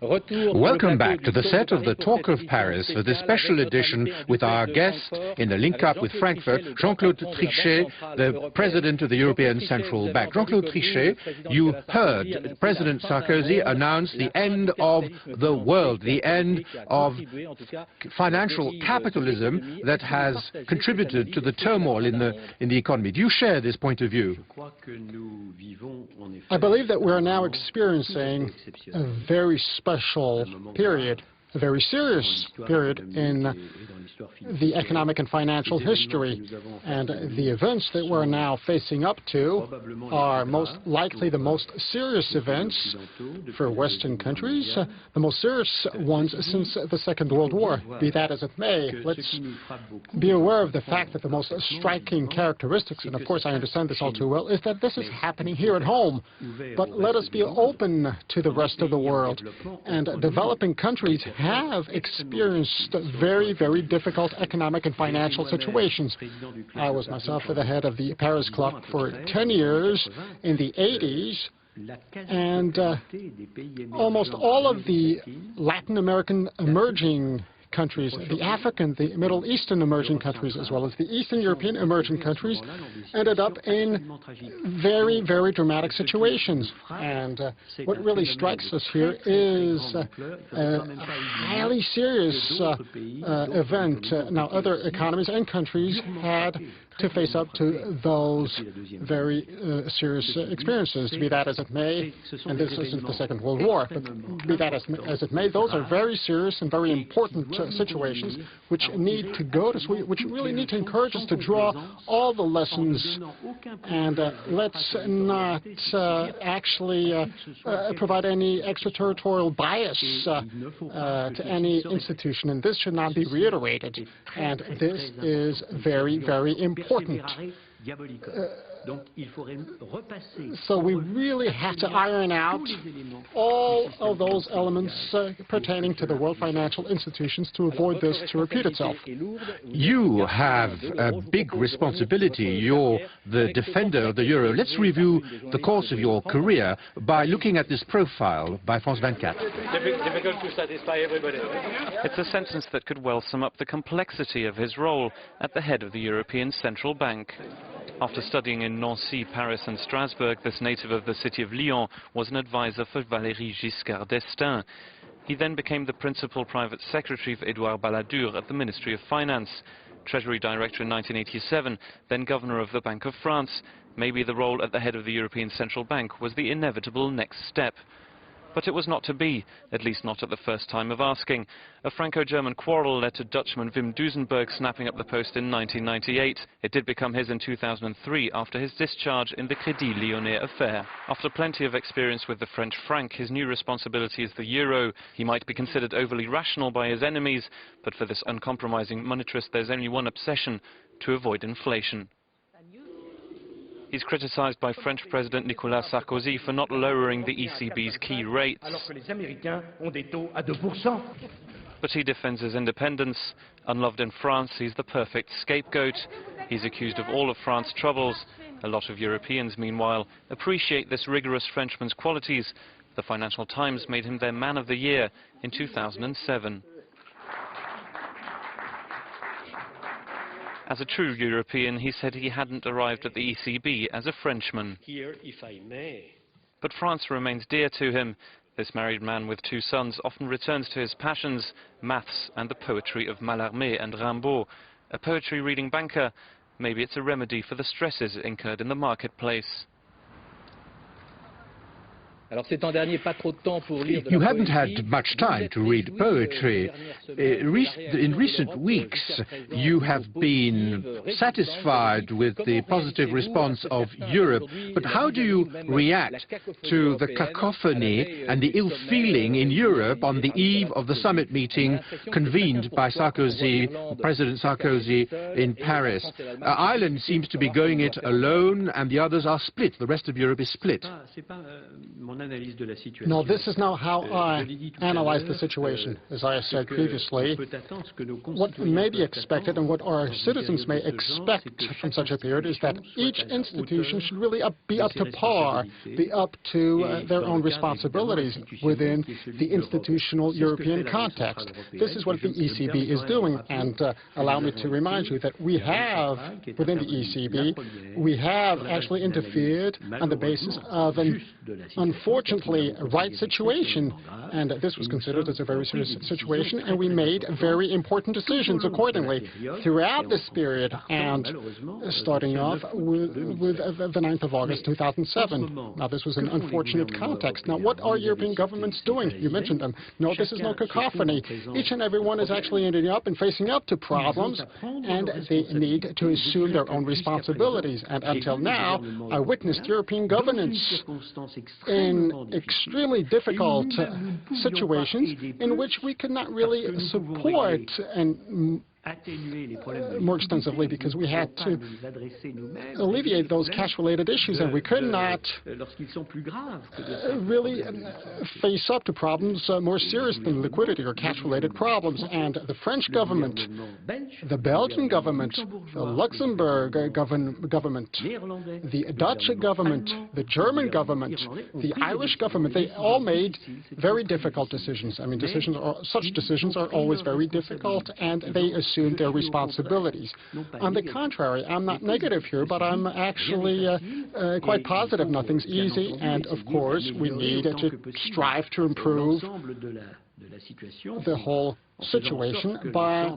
Welcome back to the set of the Talk of Paris for this special edition with our guest in the link-up with Frankfurt, Jean-Claude Trichet, the President of the European Central Bank. Jean-Claude Trichet, you heard President Sarkozy announce the end of the world, the end of financial capitalism that has contributed to the turmoil in the economy. Do you share this point of view? I believe that we're now experiencing a very special period, a very serious period in the economic and financial history. And the events that we're now facing up to are most likely the most serious events for Western countries, the most serious ones since the Second World War. Be that as it may, let's be aware of the fact that the most striking characteristics, and of course I understand this all too well, is that this is happening here at home. But let us be open to the rest of the world. And developing countries have experienced very, very difficult economic and financial situations. I was myself the head of the Paris Club for 10 years in the 80s, and almost all of the Latin American emerging countries, the African, the Middle Eastern emerging countries, as well as the Eastern European emerging countries, ended up in very, very dramatic situations. And what really strikes us here is a highly serious event. Now, other economies and countries had to face up to those very serious experiences, be that as it may, and this isn't the Second World War, but be that as it may, those are very serious and very important situations which need to go to, which really need to encourage us to draw all the lessons, and let's not actually provide any extraterritorial bias to any institution, and this should not be reiterated, and this is very, very important. So we really have to iron out all of those elements pertaining to the world financial institutions to avoid this to repeat itself. You have a big responsibility. You're the defender of the euro. Let's review the course of your career by looking at this profile by France 24. Difficult to satisfy everybody. It's a sentence that could well sum up the complexity of his role at the head of the European Central Bank. After studying in Nancy, Paris and Strasbourg, this native of the city of Lyon was an advisor for Valéry Giscard d'Estaing. He then became the principal private secretary for Édouard Balladur at the Ministry of Finance, Treasury Director in 1987, then Governor of the Bank of France. Maybe the role at the head of the European Central Bank was the inevitable next step. But it was not to be, at least not at the first time of asking. A Franco-German quarrel led to Dutchman Wim Duesenberg snapping up the post in 1998. It did become his in 2003 after his discharge in the Crédit Lyonnais affair. After plenty of experience with the French franc, his new responsibility is the euro. He might be considered overly rational by his enemies, but for this uncompromising monetarist there's only one obsession: to avoid inflation. He's criticized by French President Nicolas Sarkozy for not lowering the ECB's key rates. But he defends his independence. Unloved in France, he's the perfect scapegoat. He's accused of all of France's troubles. A lot of Europeans, meanwhile, appreciate this rigorous Frenchman's qualities. The Financial Times made him their Man of the Year in 2007. As a true European, he said he hadn't arrived at the ECB as a Frenchman. But France remains dear to him. This married man with 2 sons often returns to his passions, maths and the poetry of Mallarmé and Rimbaud. A poetry-reading banker, maybe it's a remedy for the stresses incurred in the marketplace. You haven't had much time to read poetry. In recent weeks, you have been satisfied with the positive response of Europe. But how do you react to the cacophony and the ill feeling in Europe on the eve of the summit meeting convened by Sarkozy, President Sarkozy, in Paris? Ireland seems to be going it alone, and the others are split. The rest of Europe is split. No, this is now how I analyze the situation. As I said previously, what may be expected and what our citizens may expect from such a period is that each institution should really be up to par, be up to their own responsibilities within the institutional European context. This is what the ECB is doing, and allow me to remind you that we have, within the ECB, we have actually interfered on the basis of an unfortunately right situation, and this was considered as a very serious situation, and we made very important decisions accordingly throughout this period, and starting off with the 9th of August 2007. Now, this was an unfortunate context. Now, what are European governments doing? You mentioned them. No, this is no cacophony. Each and every one is actually ending up and facing up to problems, and they need to assume their own responsibilities. And until now, I witnessed European governance in extremely difficult situations in which we could not really support and more extensively, because we had to alleviate those cash-related issues, and we could not really face up to problems more serious than liquidity or cash-related problems. And the French government, the Belgian government, the Luxembourg government, the Dutch government, the German government, the Irish government, they all made very difficult decisions. I mean, such decisions are always very difficult, and they assumed their responsibilities. On the contrary, I'm not negative here, but I'm actually quite positive. Nothing's easy, and of course, we need to strive to improve the whole situation by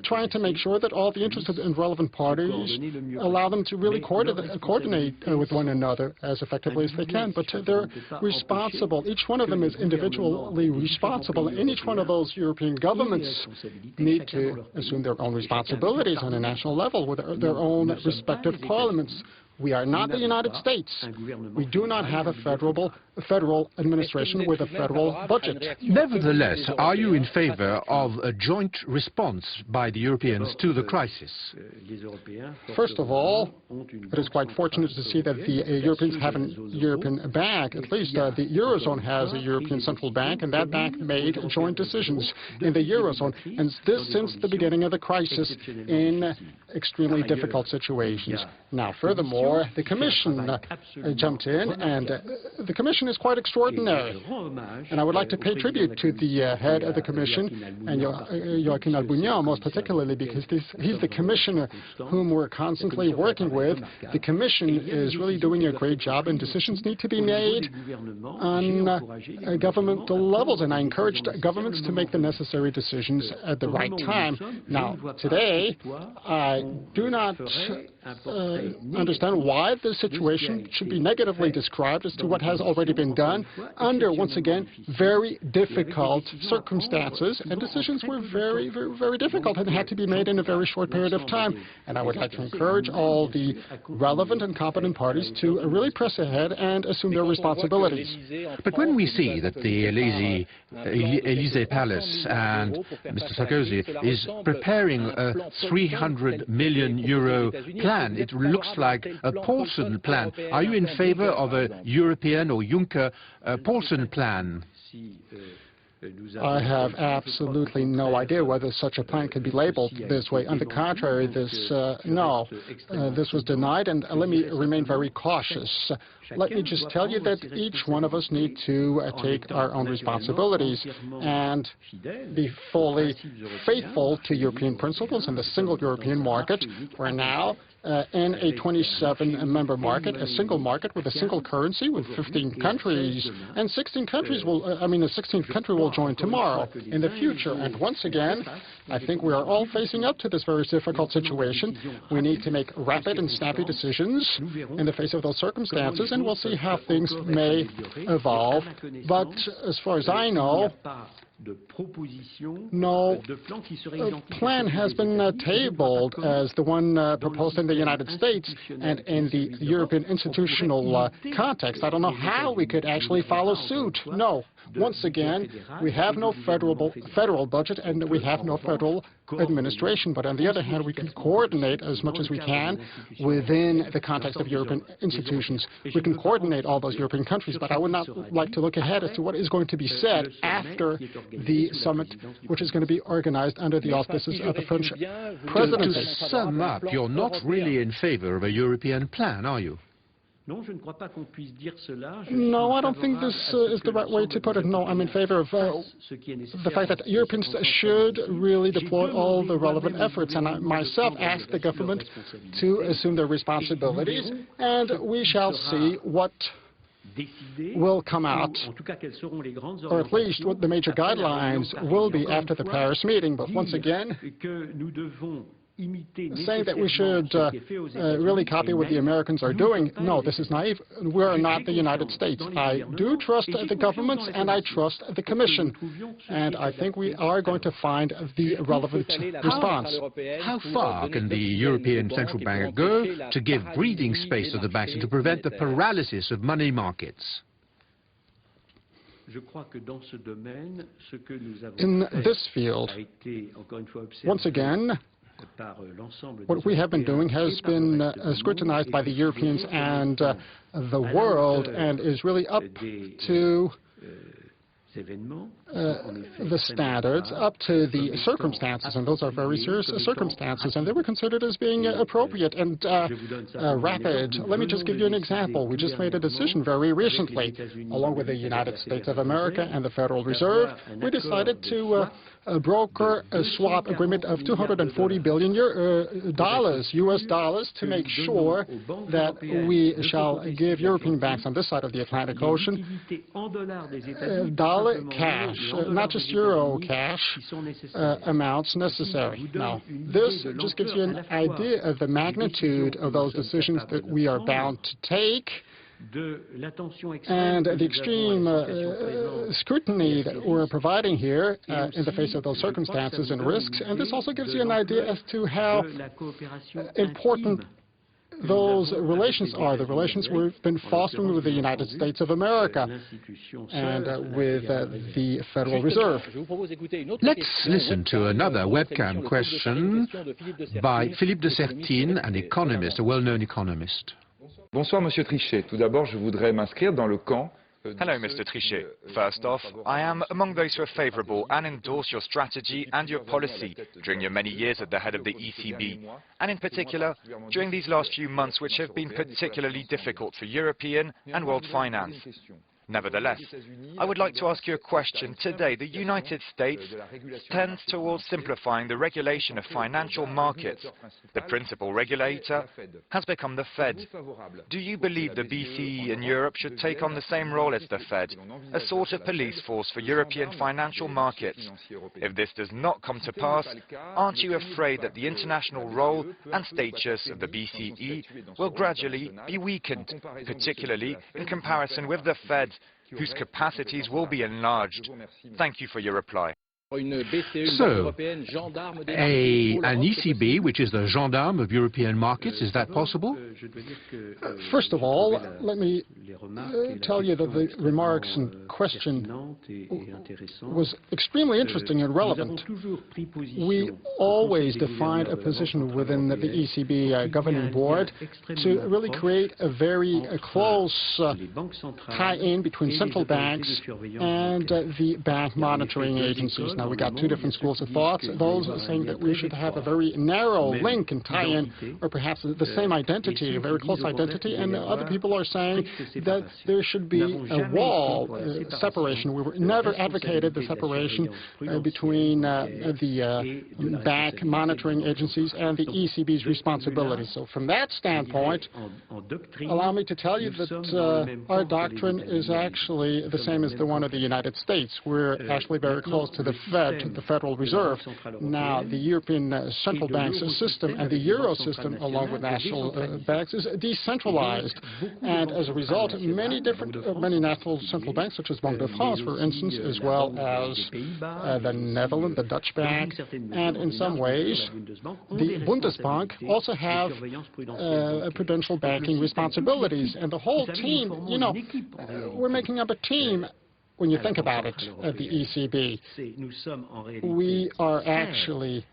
trying to make sure that all the interested and relevant parties allow them to really coordinate with one another as effectively as they can. But they're responsible. Each one of them is individually responsible, and each one of those European governments need to assume their own responsibilities on a national level with their own respective parliaments. We are not the United States. We do not have a federal administration with a federal budget. Nevertheless, are you in favor of a joint response by the Europeans to the crisis? First of all, it is quite fortunate to see that the Europeans have a European bank. At least the Eurozone has a European Central Bank, and that bank made joint decisions in the Eurozone, and this since the beginning of the crisis in extremely difficult situations. Now, furthermore, the Commission jumped in, and the Commission is quite extraordinary. And I would like to pay tribute to the head of the Commission, and Joachim Almunia, most particularly, because he's the Commissioner whom we're constantly working with. The Commission is really doing a great job, and decisions need to be made on governmental levels, and I encouraged governments to make the necessary decisions at the right time. Now, today, I do not understand why the situation should be negatively described as to what has already been done under, once again, very difficult circumstances, and decisions were very, very, very difficult and had to be made in a very short period of time. And I would like to encourage all the relevant and competent parties to really press ahead and assume their responsibilities. But when we see that the Élysée Palace and Mr. Sarkozy is preparing a 300 million euro plan, it looks like a Paulson plan. Are you in favor of a European or Juncker Paulson plan? I have absolutely no idea whether such a plan can be labeled this way. On the contrary, this was denied, and let me remain very cautious. Let me just tell you that each one of us need to take our own responsibilities and be fully faithful to European principles and the single European market. We're now in a 27-member market, a single market with a single currency with 15 countries, and 16 countries will, the 16th country will join tomorrow in the future. And once again, I think we are all facing up to this very difficult situation. We need to make rapid and snappy decisions in the face of those circumstances, and we'll see how things may evolve. But as far as I know, no plan has been tabled as the one proposed in the United States and in the European institutional context. I don't know how we could actually follow suit. No, Once again, we have no federal budget and we have no federal administration, but on the other hand, we can coordinate as much as we can within the context of European institutions. We can coordinate all those European countries, but I would not like to look ahead as to what is going to be said after the summit, which is going to be organized under the auspices of the French presidency. To sum up, you're not really in favor of a European plan, are you? No, I don't think this is the right way to put it. No, I'm in favor of the fact that Europeans should really deploy all the relevant efforts, and I myself ask the government to assume their responsibilities, and we shall see what will come out, or at least what the major guidelines will be after the Paris meeting. But once again, saying that we should really copy what the Americans are doing, no, this is naive. We are not the United States. I do trust the governments and I trust the Commission, and I think we are going to find the relevant response. How far can the European Central Bank go to give breathing space to the banks and to prevent the paralysis of money markets? In this field, once again, what we have been doing has been scrutinized by the Europeans and the world, and is really up to the standards, up to the circumstances, and those are very serious circumstances, and they were considered as being appropriate and rapid. Let me just give you an example. We just made a decision very recently, along with the United States of America and the Federal Reserve. We decided to broker a swap agreement of $240 billion US dollars to make sure that we shall give European banks on this side of the Atlantic Ocean dollar cash, not just euro cash amounts necessary. Now, this just gives you an idea of the magnitude of those decisions that we are bound to take, and the extreme scrutiny that we're providing here in the face of those circumstances and risks. And this also gives you an idea as to how important those relations are, the relations we've been fostering with the United States of America and with the Federal Reserve. Let's listen to another webcam question by Philippe de Sertine, an economist, a well-known economist. Bonsoir, Monsieur Trichet. Tout d'abord, je voudrais m'inscrire dans le camp. Hello, Mr. Trichet. First off, I am among those who are favourable and endorse your strategy and your policy during your many years at the head of the ECB, and in particular, during these last few months which have been particularly difficult for European and world finance. Nevertheless, I would like to ask you a question. Today, the United States tends towards simplifying the regulation of financial markets. The principal regulator has become the Fed. Do you believe the BCE in Europe should take on the same role as the Fed, a sort of police force for European financial markets? If this does not come to pass, aren't you afraid that the international role and status of the BCE will gradually be weakened, particularly in comparison with the Fed, whose capacities will be enlarged? Thank you for your reply. So, an ECB, which is the gendarme of European markets, is that possible? First of all, let me tell you that the remarks in question was extremely interesting and relevant. We always defined a position within the ECB governing board to really create a very close tie-in between central banks and the bank monitoring agencies. Now, we got two different schools of thought, those saying that we should have a very narrow link and tie-in, or perhaps the same identity, a very close identity, and other people are saying that there should be a wall separation. We never advocated the separation between the bank monitoring agencies and the ECB's responsibilities. So from that standpoint, allow me to tell you that our doctrine is actually the same as the one of the United States. We're actually very close to the Fed, to the Federal Reserve. Now, the European Central Bank's system and the Euro system, along with national banks, is decentralized. And as a result, many national central banks, such as Banque de France, for instance, as well as the Netherlands, the Dutch Bank, and in some ways, the Bundesbank also have prudential banking responsibilities. And the whole team, you know, we're making up a team when you think about it, the ECB, we are actually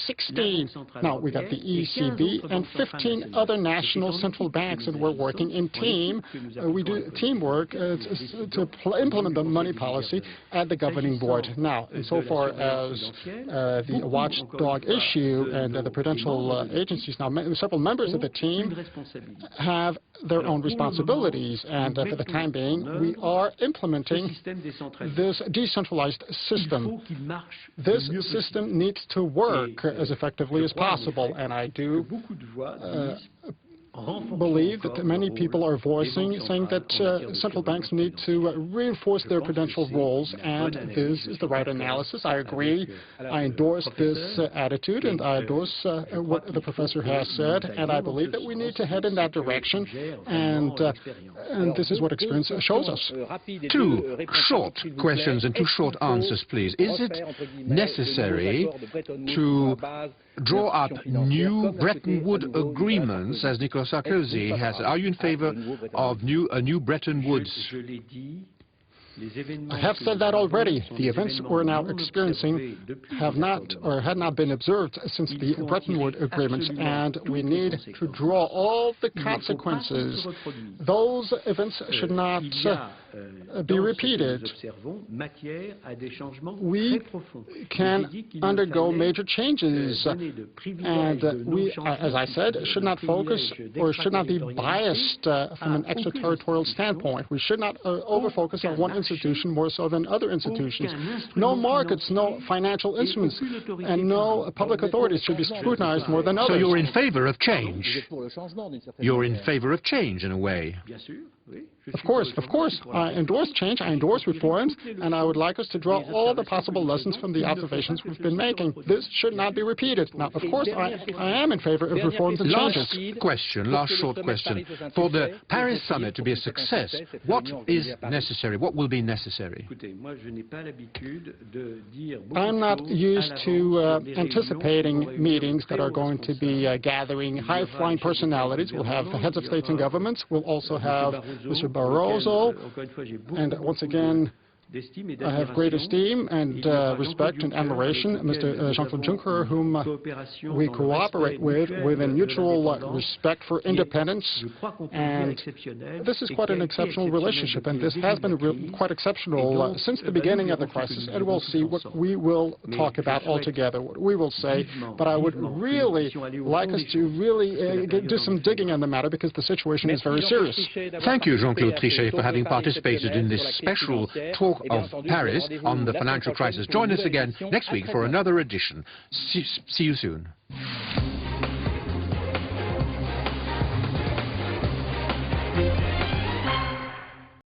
16. Now, we got the ECB and 15 other national central banks, and we're working in team. We do teamwork to implement the money policy at the governing board. Now, so far as the watchdog issue and the prudential agencies, now several members of the team have their own responsibilities, and for the time being, we are implementing this decentralized system. This system needs to work as effectively as possible, and I do believe that many people are saying that central banks need to reinforce their prudential roles, and this is the right analysis. I agree. I endorse this attitude, and I endorse what the professor has said, and I believe that we need to head in that direction, and this is what experience shows us. Two short questions and two short answers, please. Is it necessary to draw up new Bretton Woods agreements, as Nicolas Sarkozy has? Are you in favor of a new Bretton Woods? I have said that already. The events we're now experiencing have not or had not been observed since the Bretton Woods agreements, and we need to draw all the consequences. Those events should not be repeated. We can undergo major changes, and we, as I said, should not focus or should not be biased from an extraterritorial standpoint. We should not over-focus on one institution more so than other institutions. No markets, no financial instruments, and no public authorities should be scrutinized more than others. So you're in favor of change? You're in favor of change, in a way? Of course. I endorse change, I endorse reforms, and I would like us to draw all the possible lessons from the observations we've been making. This should not be repeated. Now, of course, I am in favor of reforms and changes. Last short question. For the Paris summit to be a success, what is necessary? What will be necessary? I'm not used to anticipating meetings that are going to be gathering high-flying personalities. We'll have the heads of states and governments. We'll also have Mr. Barroso, and once again, I have great esteem and respect and admiration, Mr. Jean-Claude Juncker, whom we cooperate with a mutual respect for independence, and this is quite an exceptional relationship, and this has been quite exceptional since the beginning of the crisis, and we'll see what we will talk about altogether, what we will say, but I would really like us to really do some digging on the matter, because the situation is very serious. Thank you, Jean-Claude Trichet, for having participated in this special talk of Paris on the financial crisis. Join us again next week for another edition. See you soon.